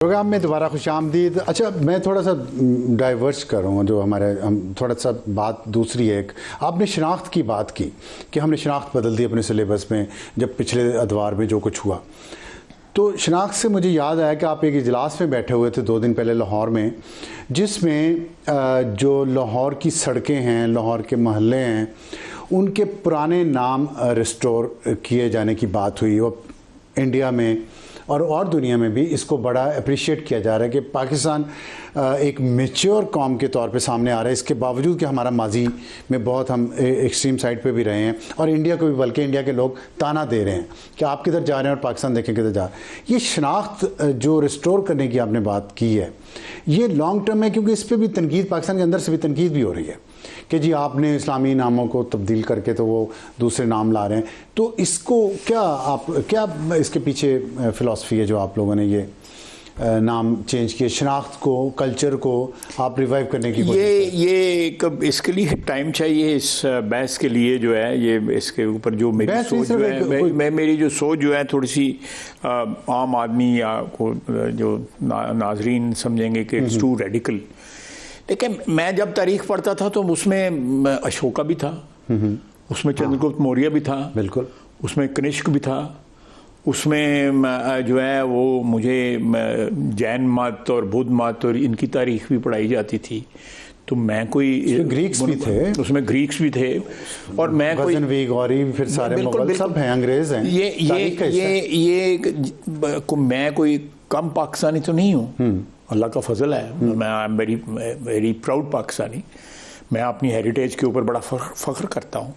Programme में दोबारा खुशामदीद। अच्छा, मैं थोड़ा सा डाइवर्स करूँगा, जो हम थोड़ा सा बात दूसरी है। एक आपने शनाख्त की बात की कि हमने शनाख्त बदल दी अपने सिलेबस में जब पिछले अदवार में जो कुछ हुआ। तो शनाख्त से मुझे याद आया कि आप एक इजलास में बैठे हुए थे 2 दिन पहले लाहौर में, जिसमें जो लाहौर की सड़कें हैं, लाहौर के महल्ले हैं, उनके पुराने नाम रिस्टोर किए जाने की बात हुई। और इंडिया में और दुनिया में भी इसको बड़ा अप्रिशिएट किया जा रहा है कि पाकिस्तान एक मैच्योर कौम के तौर पे सामने आ रहा है, इसके बावजूद कि हमारा माजी में बहुत हम एक्सट्रीम साइड पे भी रहे हैं। और इंडिया को भी, बल्कि इंडिया के लोग ताना दे रहे हैं कि आप किधर जा रहे हैं और पाकिस्तान देखें किधर जा रहे हैं। ये शनाख्त जो रिस्टोर करने की आपने बात की है, ये लॉन्ग टर्म है, क्योंकि इस पर भी तनकीद, पाकिस्तान के अंदर से भी तनकीद भी हो रही है कि जी आपने इस्लामी नामों को तब्दील करके तो वो दूसरे नाम ला रहे हैं। तो इसको क्या इसके पीछे फ़िलासफ़ी है जो आप लोगों ने ये नाम चेंज किए, शनाख्त को, कल्चर को आप रिवाइव करने की ये इसके लिए टाइम चाहिए। इस बहस के लिए जो है, ये इसके ऊपर जो मेरी सोच जो है, मेरी जो सोच जो है थोड़ी सी आम आदमी या को जो नाजरीन समझेंगे कि इट्स टू रेडिकल। लेकिन मैं जब तारीख पढ़ता था तो उसमें अशोका भी था, उसमें चंद्रगुप्त मौर्य भी था, बिल्कुल, उसमें कनिष्क भी था, उसमें जो है वो मुझे जैन मत और बुद्ध मत और इनकी तारीख भी पढ़ाई जाती थी। तो मैं कोई ग्रीक्स भी थे, उसमें ग्रीक्स भी थे, और मैं कोई गौरी, फिर सारे मुगल सब हैं, अंग्रेज हैं। मैं कोई कम पाकिस्तानी तो नहीं हूँ, अल्लाह का फजल है। मैं I am very very proud Pakistani. मैं अपनी हेरिटेज के ऊपर बड़ा फ़ख्र करता हूँ।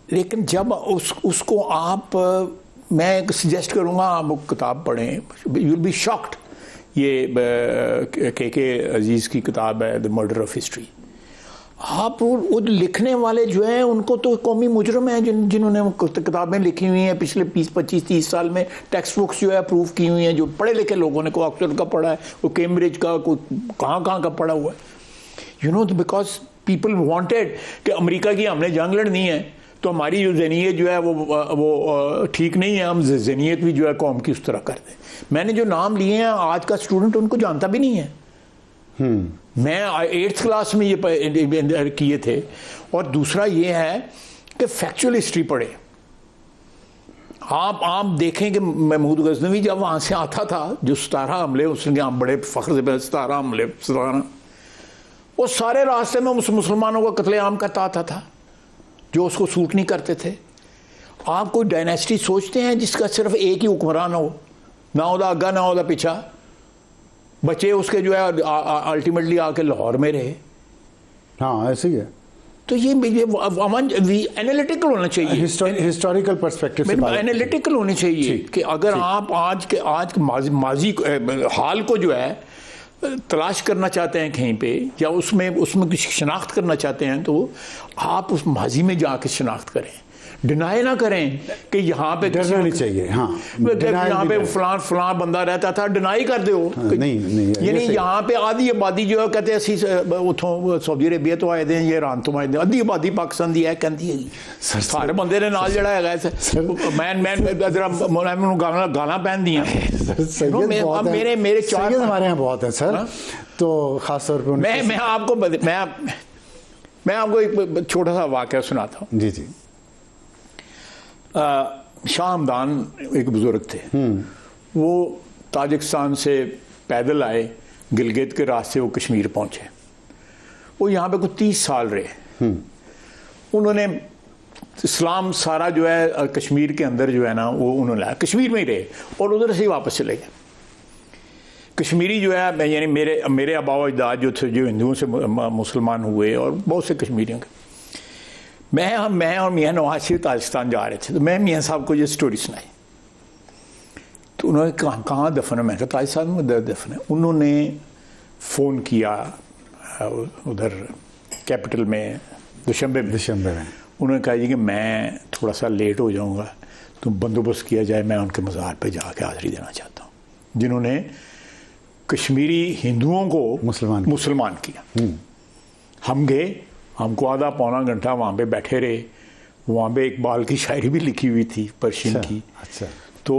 लेकिन जब उसको आप, मैं सजेस्ट करूँगा आप वो किताब पढ़ें, यू विल बी शॉक्ड। ये के अजीज़ की किताब है द मर्डर ऑफ हिस्ट्री। आप वो लिखने वाले जो हैं उनको तो कौमी मुजरम हैं जिन्होंने किताबें लिखी हुई हैं पिछले 20, 25, 30 साल में। टेक्स्ट बुक्स जो है अप्रूव की हुई हैं, जो पढ़े लिखे लोगों ने, कोई ऑक्सफोर्ड का पढ़ा है, कोई कैम्ब्रिज का, कोई कहाँ का पढ़ा हुआ है, you know. Because people wanted कि अमेरिका की हमने जंग लड़नी है तो हमारी जो जनीयत जो है वो ठीक नहीं है, हम जनीयत भी जो है कौम की उस तरह कर दें। मैंने जो नाम लिए हैं, आज का स्टूडेंट उनको जानता भी नहीं है। मैं 8th क्लास में ये किए थे। और दूसरा ये है कि फैक्चुअल हिस्ट्री पढ़े। आप देखें कि महमूद गजनवी जब वहाँ से आता था, जो 17 हमले, उसने यहाँ बड़े फ़ख्र से 17 हमले, 17, वो सारे रास्ते में मुसलमानों का कत्लेआम करता आता था जो उसको सूट नहीं करते थे। आप कोई डायनेस्टी सोचते हैं जिसका सिर्फ एक ही हुक्मरान हो, ना होता आगा ना होता पीछा, बच्चे उसके जो है अल्टीमेटली आके लाहौर में रहे। हाँ, ऐसे ही है। तो ये एनालिटिकल होना चाहिए, हिस्टोरिकल पर्सपेक्टिव से एनालिटिकल होनी चाहिए कि अगर आप आज माजी हाल को जो है तलाश करना चाहते हैं कहीं पे, या उसमें कुछ शनाख्त करना चाहते हैं, तो आप उस माजी में जाके शनाख्त करें। डिनाई ना करें कि यहाँ पे डरना नहीं चाहिए। हाँ, यहाँ पे फलां बंदा रहता था, डिनाई कर दो। नहीं, यानी यहाँ पे आधी आबादी जो है कहते हैं असी उतों सऊदी अरेबिया तो आए थे, ये ईरान तो आए थे, आधी आबादी पाकिस्तान दी है कहती है सारे बंदे ने नाल जड़ा मैं गाना पहन दिया। मेरे 4 हमारे यहाँ बहुत है सर। तो खास तौर पर मैं आपको एक छोटा सा वाक़या सुनाता हूँ। जी। शाह हमदान एक बुजुर्ग थे, वो ताजिकिस्तान से पैदल आए, गिलगित के रास्ते वो कश्मीर पहुंचे। वो यहाँ पे कुछ 30 साल रहे। उन्होंने इस्लाम सारा जो है कश्मीर के अंदर जो है ना, वो उन्होंने लाया, कश्मीर में ही रहे और उधर से ही वापस चले गए। कश्मीरी जो है, यानी मेरे आबा व अजदाद जो थे, जो हिंदुओं से मुसलमान हुए, और बहुत से कश्मीरियों के। मैं और मियाँ नवाज शरीफ ताजिकिस्तान जा रहे थे, तो मैं मियाँ साहब को ये स्टोरी सुनाई। तो उन्होंने कहाँ दफन है? मैं कहा ताजिकिस्तान में दफन है। उन्होंने फ़ोन किया उधर कैपिटल में, दुशंबे में। उन्होंने कहा जी कि मैं थोड़ा सा लेट हो जाऊँगा, तो बंदोबस्त किया जाए, मैं उनके मज़ार पे जाके हाज़िरी देना चाहता हूँ, जिन्होंने कश्मीरी हिंदुओं को मुसलमान किया। हम गए, हमको आधा पौना घंटा वहाँ पे बैठे रहे। वहाँ पे इकबाल की शायरी भी लिखी हुई थी, पर्शियन की। अच्छा। तो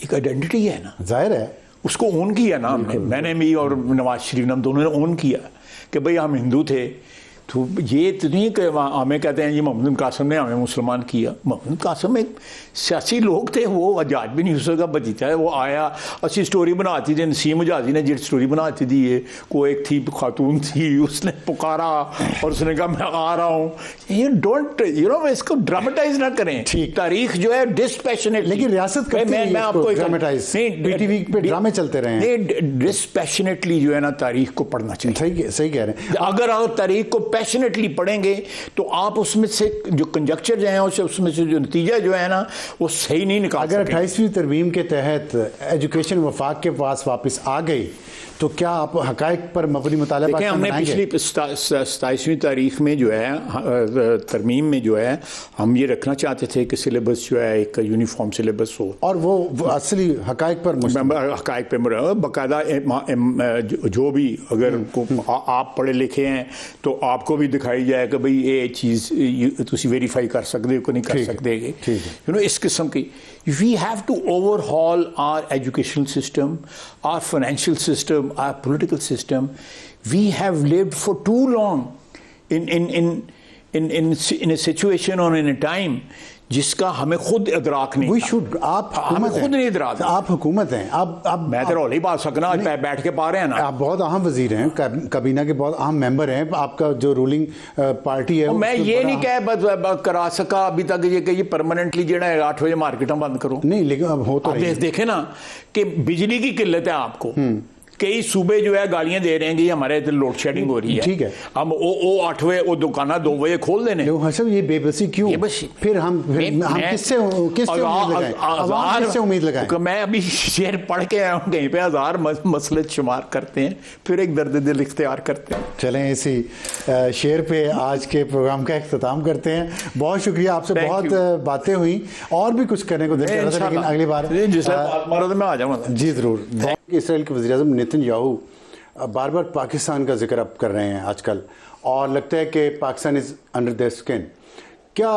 एक आइडेंटिटी है ना, जाहिर है उसको ओन किया ना हमने, मैंने भी और नवाज शरीफ ने, हम दोनों ने ओन किया कि भाई हम हिंदू थे। तो ये तो नहीं कि हमें कहते हैं ये मोहम्मद कासिम ने हमें मुसलमान किया। मोहम्मद कासिम एक सियासी लोग थे, वो आजाद भी नहीं हो सका बचीता है। वो आया, अच्छी स्टोरी बनाती थी, नसीम मुजाजी ने जो स्टोरी बनाती थी, ये को एक थी खातून थी, उसने पुकारा और उसने कहा मैं आ रहा हूँ। ये डोंट इसको ड्रामेटाइज ना करें। तारीख जो है डिस्पैशनेट, लेकिन रियासत मैं आपको ड्रामेटाइज टीवी पे ड्रामे चलते रहे हैं। डिस्पैशनेटली जो है ना तारीख को पढ़ना चाहिए। सही कह रहे हैं। अगर तारीख को पैशनेटली पढ़ेंगे तो आप उसमें से जो कंजक्चर जो है, उसमें से जो नतीजा जो है ना वो सही नहीं निकाल सकते। अगर 28वीं तरमीम के तहत एजुकेशन वफाक के पास वापस आ गई तो क्या आप हकायक पर मबनी मुताला देखिए, हमने पिछली 27वीं तारीख में जो है तरमीम में जो है हम ये रखना चाहते थे कि सिलेबस जो है एक यूनिफॉर्म सिलेबस हो, और वो असली हकायक पर हकायक पे बाकायदा जो भी अगर आप पढ़े लिखे हैं तो आपको भी दिखाई जाए कि भाई ये चीज़ तुम वेरीफाई कर सकते हो कि नहीं कर सकते। इस किस्म की we have to overhaul our educational system, our financial system, our political system. We have lived for too long in a situation or in a time जिसका हमें खुद इदराक नहीं। We should, आप खुद नहीं इदराक। आप हुकूमत हैं, आप मैं तो नहीं बात सकना, आज बैठ के पा रहे हैं ना। आप बहुत अहम वजीर हैं, काबीना के बहुत अहम मेंबर हैं, आपका जो रूलिंग पार्टी है। मैं ये नहीं कह करा सका अभी तक ये कि ये परमानेंटली जो है 8 बजे मार्केट बंद करो, नहीं, लेकिन अब हो तो देखे ना कि बिजली की किल्लत है आपको। कई सूबे जो है गालियां दे रहे हैं कि हमारे इधर लोड शेडिंग हो रही है। ठीक है, हम वो 8 बजे वो दुकाना 2 बजे खोल देने। ये बेबसी क्यों? फिर हम किससे उम्मीद लगाएं? मैं अभी शेर पढ़ के आया हूँ कहीं पे, 1000 मसले शुमार करते हैं, फिर एक दर्द दिल इख्तियार करते हैं। चलें इसी शेर पे आज के प्रोग्राम का इख्तिताम करते हैं। बहुत शुक्रिया, आपसे बहुत बातें हुई, और भी कुछ करने को दिल कर रहा था, लेकिन अगली बार मैं आ जाऊँगा। जी ज़रूर। इसराइल के वज़ीर-ए-आज़म नेतन्याहू बार बार पाकिस्तान का जिक्र अब कर रहे हैं आजकल, और लगता है कि Pakistan is under their skin. क्या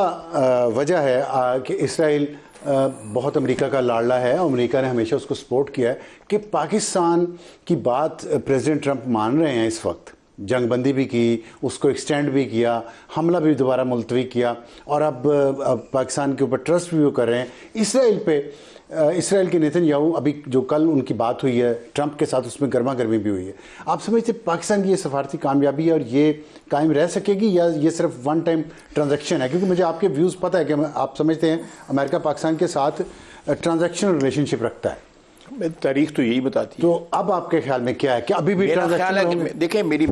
वजह है कि इसराइल बहुत अमेरिका का लाडला है, और अमेरिका ने हमेशा उसको सपोर्ट किया है, कि पाकिस्तान की बात प्रेसिडेंट ट्रंप मान रहे हैं इस वक्त? जंगबंदी भी की, उसको एक्सटेंड भी किया, हमला भी दोबारा मुलतवी किया, और अब पाकिस्तान के ऊपर ट्रस्ट भी वो कर रहे हैं इसराइल पे। इसराइल के नेतन्याहू, अभी जो कल उनकी बात हुई है ट्रंप के साथ, उसमें गर्मा गर्मी भी हुई है। आप समझते पाकिस्तान की ये सफारती कामयाबी है और ये कायम रह सकेगी, या ये सिर्फ वन टाइम ट्रांजैक्शन है? क्योंकि मुझे आपके व्यूज़ पता है कि आप समझते हैं अमेरिका पाकिस्तान के साथ ट्रांजैक्शनल रिलेशनशिप रखता है। तारीख तो यही बताती है। तो अब आपके ख्याल में क्या है, क्या अभी भी ट्रांजैक्शन? देखिए, मेरी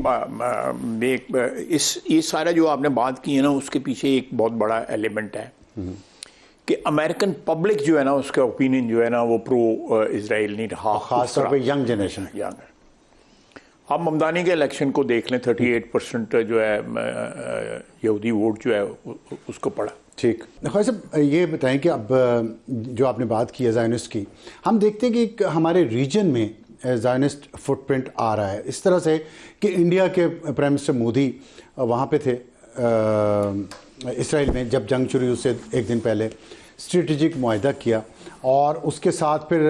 ये सारा जो आपने बात की है ना, उसके पीछे एक बहुत बड़ा एलिमेंट है कि अमेरिकन पब्लिक जो है ना, उसका ओपिनियन जो है ना वो प्रो इजराइल नहीं रहा, खासतौर पे यंग जनरेशन। आप ममदानी के इलेक्शन को देख लें, 38% जो है यहूदी वोट जो है उसको पड़ा। ठीक, ख्वाजा साहब ये बताएं कि अब जो आपने बात की है ज़ायनिस्ट की, हम देखते हैं कि हमारे रीजन में ज़ायनिस्ट फुटप्रिंट आ रहा है इस तरह से कि इंडिया के प्राइम मिनिस्टर मोदी वहाँ पे थे इसराइल में, जब जंग शुरू हुई उससे एक दिन पहले स्ट्रेटेजिक मुआहदा किया, और उसके साथ फिर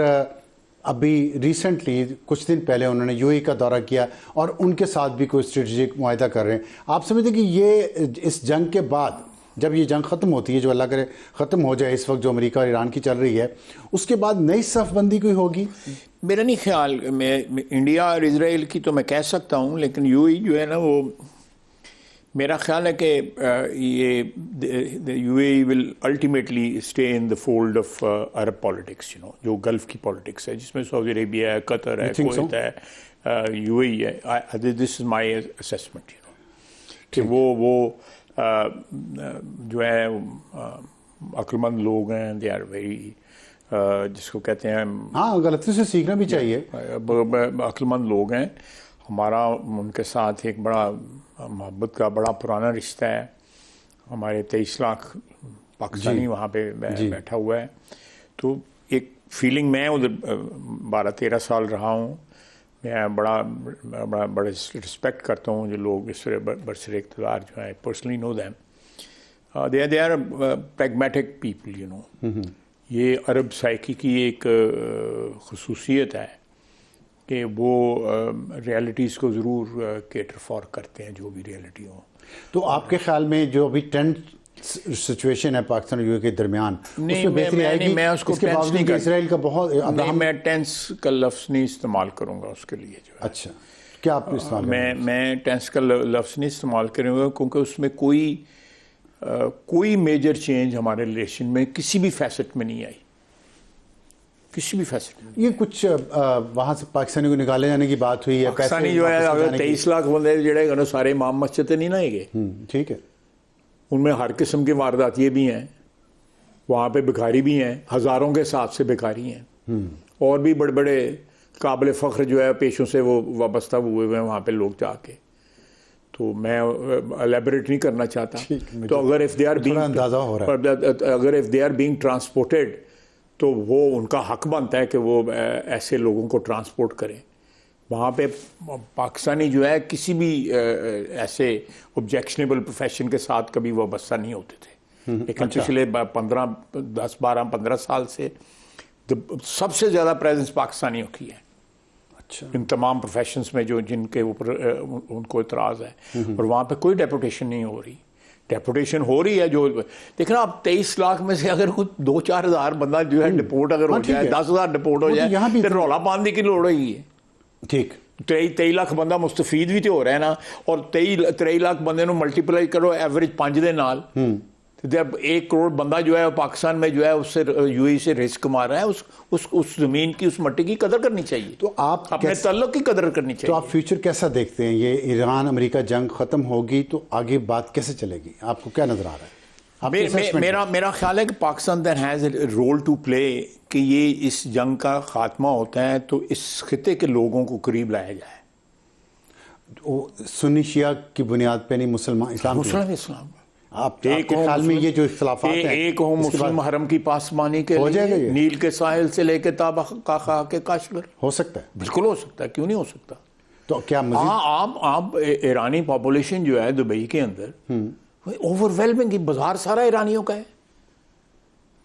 अभी रिसेंटली कुछ दिन पहले उन्होंने यूएई का दौरा किया, और उनके साथ भी कोई स्ट्रेटेजिक मुआहदा कर रहे हैं। आप समझते कि ये इस जंग के बाद, जब ये जंग ख़त्म होती है, जो अल्लाह करे ख़त्म हो जाए इस वक्त जो अमेरिका और ईरान की चल रही है, उसके बाद नई सफ़बंदी कोई होगी? मेरा नहीं ख्याल। मैं इंडिया और इजराइल की तो मैं कह सकता हूँ, लेकिन यूएई जो है ना, वो मेरा ख्याल है कि ये UAE will ultimately stay in the fold of Arab politics, जो गल्फ की पॉलिटिक्स है, जिसमें सऊदी अरेबिया है, कतर है, कुवैत है, यूएई है। दिस इज माय असेसमेंट, कि वो जो है अक्लमंद लोग हैं, दे आर वेरी, जिसको कहते हैं, हाँ, गलती से सीखना भी चाहिए। अक्लमंद लोग हैं। हमारा उनके साथ एक बड़ा मोहब्बत का बड़ा पुराना रिश्ता है। हमारे 23 लाख पाकिस्तानी वहाँ पे बैठा हुआ है। तो एक फीलिंग, मैं उधर 12-13 साल रहा हूँ, मैं बड़ा रिस्पेक्ट करता हूँ जो लोग इस तरह बरसरे इक़्तिदार जो है, personally know them, they are pragmatic people, ये अरब साइकी की एक खसूसियत है कि वो रियलिटीज़ को ज़रूर केटर फॉर करते हैं, जो भी रियलिटी हो। तो आपके ख्याल में जो अभी टेंस सिचुएशन है पाकिस्तान और यूए के दरमियान, उसमें बेहतरी आएगी? मैं उसको इसके बावजूद इसराइल का बहुत नहीं, मैं टेंस का लफ्ज़ नहीं इस्तेमाल करूँगा उसके लिए जो है। अच्छा, क्या आप इस्तेमाल मैं टेंस का लफ्ज़ नहीं इस्तेमाल करूँगा, क्योंकि उसमें कोई मेजर चेंज हमारे रिलेशन में किसी भी फैसेट में नहीं आई, किसी भी फैसेट में। ये कुछ वहाँ से पाकिस्तानी को निकाले जाने की बात हुई है? पाकिस्तानी जो है, अगर 23 लाख बंदे जड़े सारे इमाम मस्जिद नहीं ना गए, ठीक है, उनमें हर किस्म की वारदात ये भी हैं, वहाँ पे भिखारी भी हैं, हज़ारों के हिसाब से भिखारी हैं, और भी बड़े बड़े काबिल फ़ख्र जो है पेशों से वो वाबस्ता हुए हुए हैं वहाँ पे लोग जाके। तो मैं एलेबरेट नहीं करना चाहता। तो अगर इफ़ दे आर बीइंग अंदाज़ा हो रहा है, अगर if they are being transported, तो वो उनका हक बनता है कि वो ऐसे लोगों को ट्रांसपोर्ट करें। वहाँ पे पाकिस्तानी जो है किसी भी ऐसे ऑब्जेक्शनेबल प्रोफेशन के साथ कभी वाबस्ता नहीं होते थे, लेकिन पिछले 15 साल से सबसे ज़्यादा प्रेजेंस पाकिस्तानियों की है। अच्छा, इन तमाम प्रोफेशंस में जो जिनके ऊपर उनको इतराज़ है, और वहाँ पे कोई डेपुटेशन नहीं हो रही। डेपुटेशन हो रही है जो, देखना आप 23 लाख में से अगर कुछ 2-4 हज़ार बंदा जो है डिपोर्ट अगर हो जाए, 10,000 डिपोर्ट हो जाए, तो रौला पाने की लोड़ ही है। ठीक, 23 लाख बंदा मुस्तफीद भी तो हो रहा है ना, और 23 लाख बंदे ਨੂੰ मल्टीप्लाई करो एवरेज 5 ਦੇ ਨਾਲ, तो जब 1 करोड़ बंदा जो है पाकिस्तान में जो है उससे यूएई से रिस्क कमा रहा है, उस जमीन की, उस मट्टी की कदर करनी चाहिए। तो आप अपने तल्लुक की कदर करनी चाहिए। तो आप फ्यूचर कैसा देखते हैं? ये ईरान अमेरिका जंग खत्म होगी तो आगे बात कैसे चलेगी? आपको क्या नजर आ रहा है? मेरा ख्याल है कि Pakistan that has a role to play, कि ये इस जंग का खात्मा होता है तो इस खिते के लोगों को करीब लाया जाए। सुन्नी शिया की बुनियाद पे नहीं, मुसलमान इस्लाम आपके ख्याल में ये जो इख्तिलाफात हैं, एक हो मुस्लिम हरम की पासमानी के हो जाएगा ये? नील के साहिल से लेके ताबा का के काश्मीर हो सकता है, बिल्कुल हो सकता है, क्यों नहीं हो सकता? तो क्या आप ईरानी पॉपुलेशन जो है दुबई के अंदर ओवरवेलमिंग, बाजार सारा ईरानियों का है।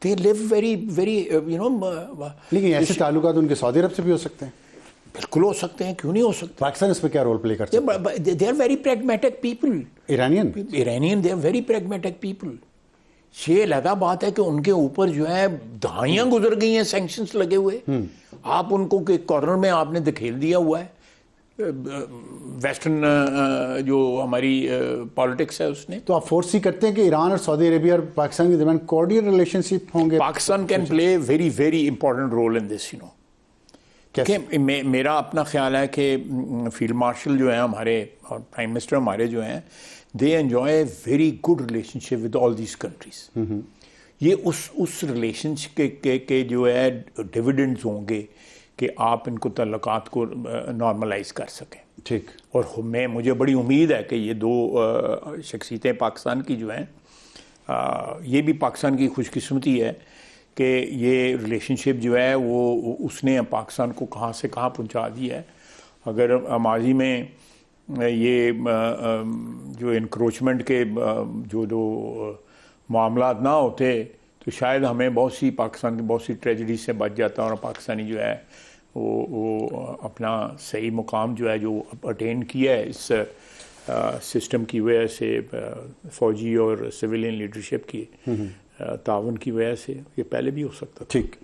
They live very लेकिन ऐसे ताल्लुकात उनके सऊदी अरब से भी हो सकते हैं। बिल्कुल हो सकते हैं, क्यों नहीं हो सकते? पाकिस्तान इसमें क्या रोल प्ले कर सकता है? They are very pragmatic people. Iranian they are very pragmatic people. ये अलग बात है कि उनके ऊपर जो है दहाइयां गुजर गई हैं सैंक्शंस लगे हुए, आप उनको एक कॉर्नर में आपने धकेल दिया हुआ है। वेस्टर्न जो हमारी पॉलिटिक्स है उसने। तो आप फोर्स ही करते हैं कि ईरान और सऊदी अरेबिया और पाकिस्तान के दरमियान कॉर्डियल रिलेशनशिप होंगे? Pakistan can play very very important role in this, मेरा अपना ख्याल है कि फील्ड मार्शल जो है हमारे और प्राइम मिनिस्टर हमारे जो हैं, they enjoy very good relationship with all these countries. ये उस रिलेशनशिप के जो है डिविडेंड्स होंगे कि आप इनको तल्लुकात को नॉर्मलाइज कर सकें। ठीक, और मुझे बड़ी उम्मीद है कि ये दो शख्सियतें पाकिस्तान की जो हैं, ये भी पाकिस्तान की खुशकिस्मती है कि ये रिलेशनशिप जो है वो उसने पाकिस्तान को कहाँ से कहाँ पहुँचा दिया है। अगर माजी में ये जो इंक्रोचमेंट के जो मामला ना होते तो शायद हमें बहुत सी पाकिस्तान की बहुत सी ट्रेजेडी से बच जाता, और पाकिस्तानी जो है वो अपना सही मुकाम जो है जो अटेन किया है इस सिस्टम की वजह से, फ़ौजी और सिविलियन लीडरशिप की ताउन की वजह से, ये पहले भी हो सकता था। ठीक।